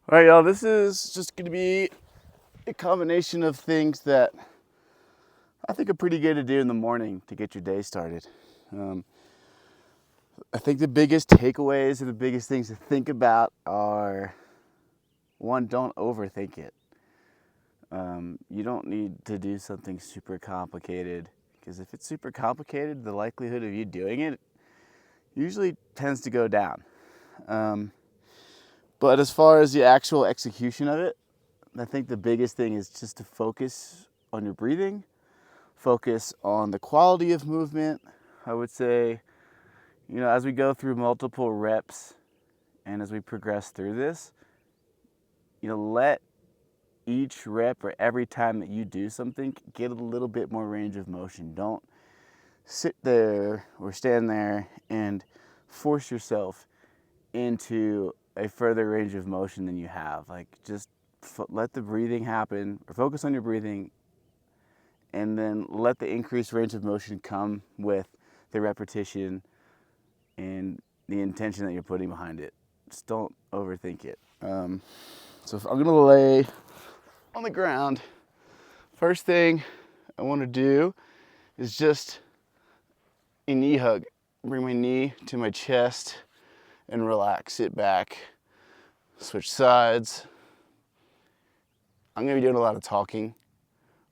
All right, y'all, this is just going to be a combination of things that I think are pretty good to do in the morning to get your day started. I think the biggest takeaways or the biggest things to think about are one, don't overthink it. You don't need to do something super complicated because if it's super complicated, the likelihood of you doing it usually tends to go down. But as far as the actual execution of it, I think the biggest thing is just to focus on your breathing, focus on the quality of movement. I would say, as we go through multiple reps and as we progress through this, let each rep or every time that you do something get a little bit more range of motion. Don't sit there or stand there and force yourself into a further range of motion than you have. Like, just let the breathing happen, or focus on your breathing, and then let the increased range of motion come with the repetition and the intention that you're putting behind it. Just don't overthink it. So if I'm gonna lay on the ground, first thing I want to do is just a knee hug. Bring my knee to my chest and relax. Sit back, switch sides. I'm gonna be doing a lot of talking,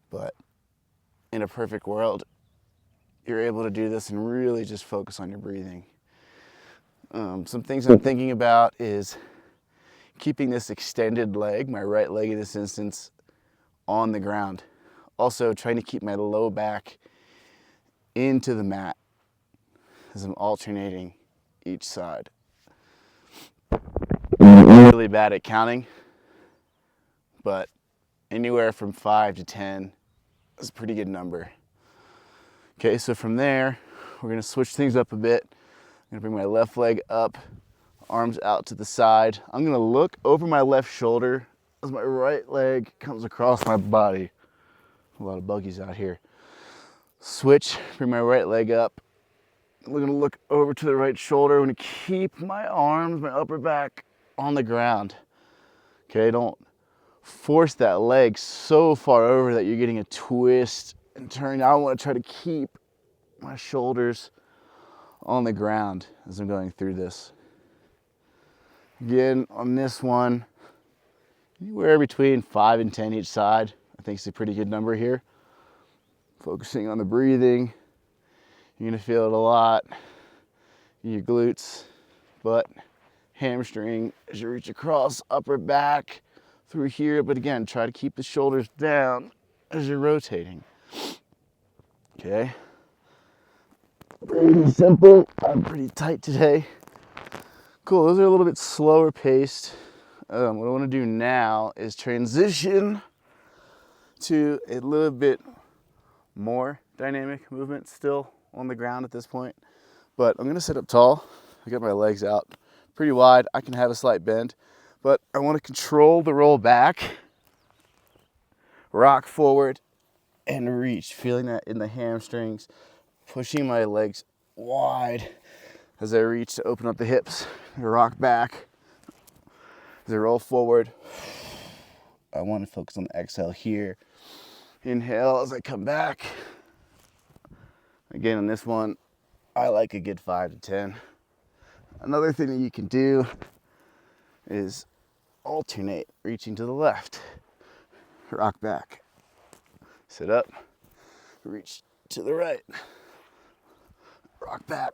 but in a perfect world, you're able to do this and really just focus on your breathing. Some things I'm thinking about is keeping this extended leg, my right leg in this instance, on the ground. Also trying to keep my low back into the mat as I'm alternating each side. I'm really bad at counting, but anywhere from 5 to 10 is a pretty good number. Okay, so from there, we're gonna switch things up a bit. I'm gonna bring my left leg up, arms out to the side. I'm gonna look over my left shoulder as my right leg comes across my body. A lot of buggies out here. Switch, bring my right leg up. I'm gonna look over to the right shoulder. I'm gonna keep my arms, my upper back on the ground. Okay, don't force that leg so far over that you're getting a twist and turn. I wanna try to keep my shoulders on the ground as I'm going through this. Again, on this one, anywhere between 5 and 10 each side, I think is a pretty good number here. Focusing on the breathing, you're gonna feel it a lot in your glutes, butt, hamstring as you reach across, upper back, through here. But again, try to keep the shoulders down as you're rotating. Okay. Pretty simple. I'm pretty tight today. Cool, those are a little bit slower paced. What I want to do now is transition to a little bit more dynamic movement still on the ground at this point. But I'm going to sit up tall. I got my legs out pretty wide. I can have a slight bend, but I want to control the roll back, rock forward, and reach. Feeling that in the hamstrings, pushing my legs wide as I reach to open up the hips, rock back. As I roll forward, I want to focus on the exhale here. Inhale as I come back. Again, on this one, I like a good 5 to 10. Another thing that you can do is alternate, reaching to the left, rock back, sit up, reach to the right, rock back,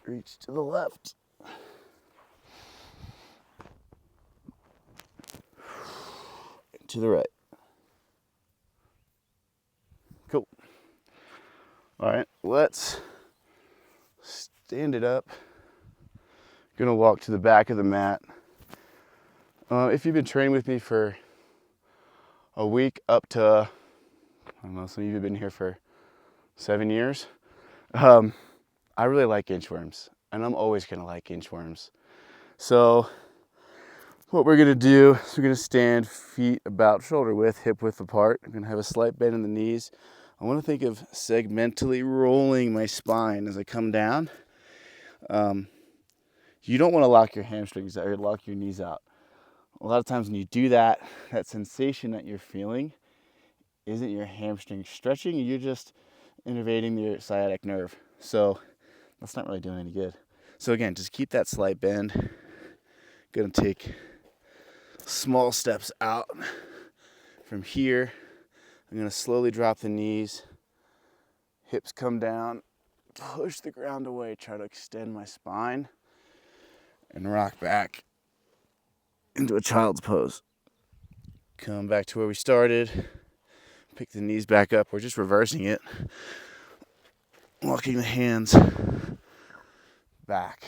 reach to the left, to the right. Cool. All right, let's stand it up. Gonna walk to the back of the mat. If you've been training with me for a week up to, I don't know, some of you have been here for 7 years. I really like inchworms, and I'm always gonna like inchworms. So what we're gonna do is we're gonna stand feet about shoulder width, hip width apart. I'm gonna have a slight bend in the knees. I wanna think of segmentally rolling my spine as I come down. You don't want to lock your hamstrings out or lock your knees out. A lot of times when you do that, that sensation that you're feeling isn't your hamstring stretching, you're just innervating your sciatic nerve. So that's not really doing any good. So again, just keep that slight bend. Gonna take small steps out. From here, I'm gonna slowly drop the knees, hips come down, push the ground away, try to extend my spine, and rock back into a child's pose. Come back to where we started, pick the knees back up. We're just reversing it, walking the hands back.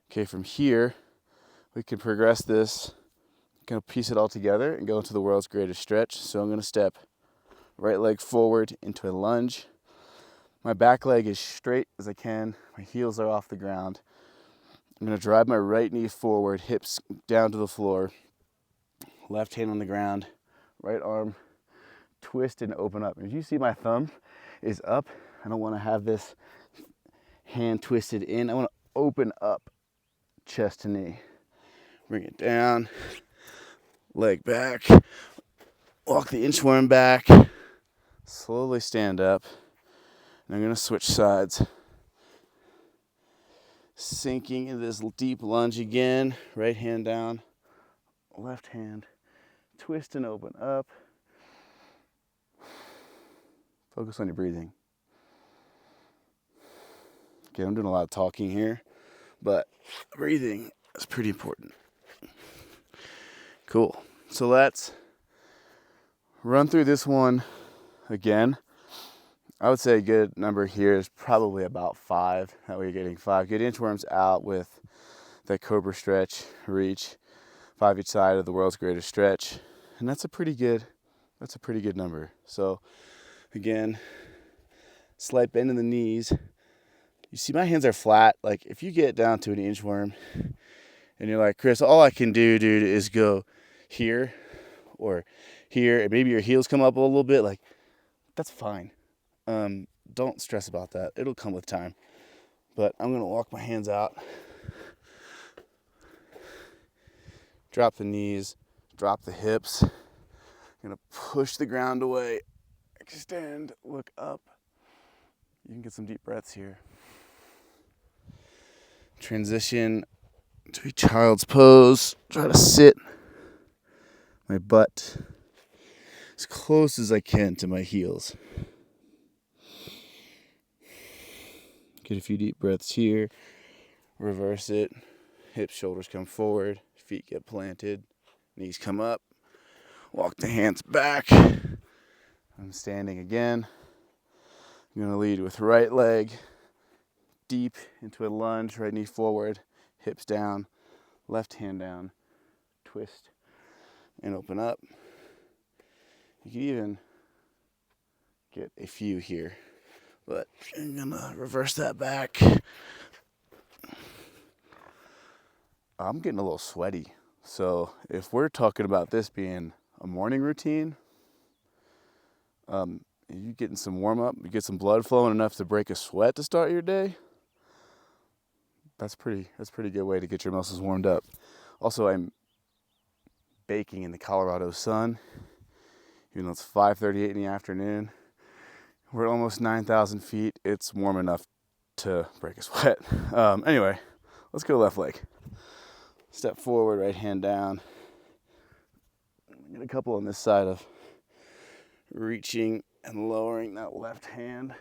Okay, from here, we can progress this, kind of piece it all together and go into the world's greatest stretch. So I'm gonna step right leg forward into a lunge. My back leg is straight as I can. My heels are off the ground. I'm gonna drive my right knee forward, hips down to the floor, left hand on the ground, right arm twist and open up. As you see, my thumb is up. I don't wanna have this hand twisted in. I wanna open up, chest to knee. Bring it down, leg back, walk the inchworm back, slowly stand up, and I'm gonna switch sides. Sinking into this deep lunge again, right hand down, left hand, twist and open up. Focus on your breathing. Okay, I'm doing a lot of talking here, but breathing is pretty important. Cool. So let's run through this one again. I would say a good number here is probably about 5. That way you're getting 5 good inchworms out with that cobra stretch, reach, 5 each side of the world's greatest stretch. And that's a pretty good number. So again, slight bend in the knees. You see my hands are flat. Like if you get down to an inchworm and you're like, Chris, all I can do, dude, is go here or here, and maybe your heels come up a little bit, like that's fine. Don't stress about that. It'll come with time. But I'm gonna walk my hands out, drop the knees, drop the hips. I'm gonna push the ground away, extend, look up. You can get some deep breaths here. Transition to a child's pose. Try to sit my butt as close as I can to my heels. Get a few deep breaths here. Reverse it. Hips, shoulders come forward. Feet get planted. Knees come up. Walk the hands back. I'm standing again. I'm going to lead with right leg deep into a lunge. Right knee forward. Hips down. Left hand down. Twist and open up. You can even get a few here, but I'm gonna reverse that back. I'm getting a little sweaty, so if we're talking about this being a morning routine, you getting some warm up, you get some blood flowing enough to break a sweat to start your day. That's pretty good way to get your muscles warmed up. Also, I'm baking in the Colorado sun. Even though it's 5:38 in the afternoon, we're at almost 9,000 feet. It's warm enough to break a sweat. Anyway, let's go left leg. Step forward, right hand down. Get a couple on this side of reaching and lowering that left hand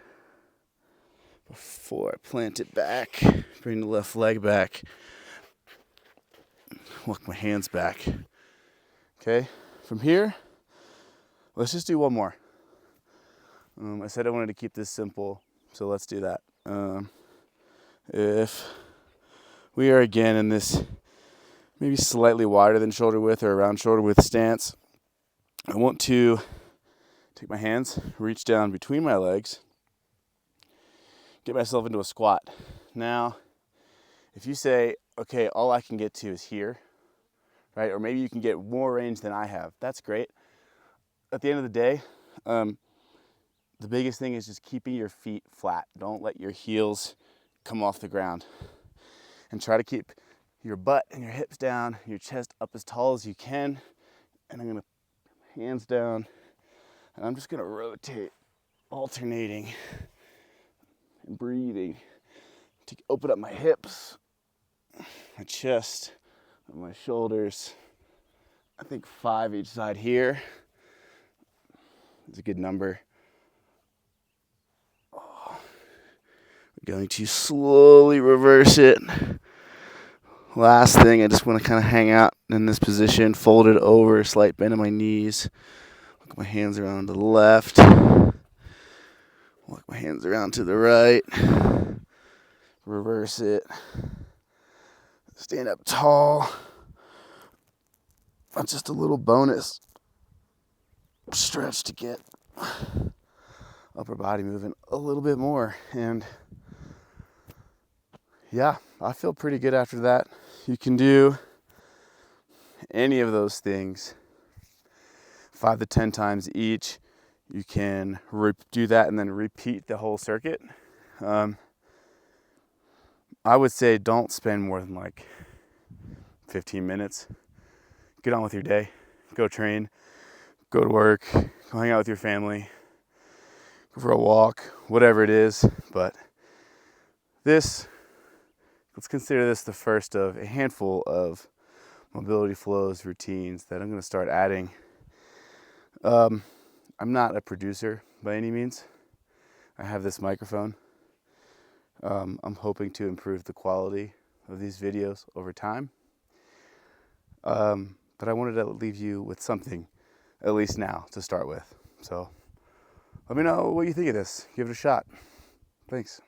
before I plant it back. Bring the left leg back. Walk my hands back. Okay, from here, let's just do one more. I said I wanted to keep this simple, so let's do that. If we are again in this maybe slightly wider than shoulder width or around shoulder width stance, I want to take my hands, reach down between my legs, get myself into a squat. Now, if you say, okay, all I can get to is here, right? Or maybe you can get more range than I have. That's great. At the end of the day, the biggest thing is just keeping your feet flat. Don't let your heels come off the ground. And try to keep your butt and your hips down, your chest up as tall as you can. And I'm gonna hands down, and I'm just gonna rotate, alternating and breathing to open up my hips, my chest, and my shoulders. I think 5 each side here is a good number. We're going to slowly reverse it. Last thing, I just want to kind of hang out in this position, folded over, slight bend in my knees. Look my hands around to the left. Look my hands around to the right. Reverse it. Stand up tall. That's just a little bonus stretch to get upper body moving a little bit more. And yeah, I feel pretty good after that. You can do any of those things 5 to 10 times each. You can do that and then repeat the whole circuit. I would say don't spend more than like 15 minutes. Get on with your day. Go train. Go to work. Go hang out with your family. Go for a walk. Whatever it is. But let's consider this the first of a handful of mobility flows, routines that I'm going to start adding. I'm not a producer by any means. I have this microphone. I'm hoping to improve the quality of these videos over time. But I wanted to leave you with something, at least now, to start with. So let me know what you think of this. Give it a shot. Thanks.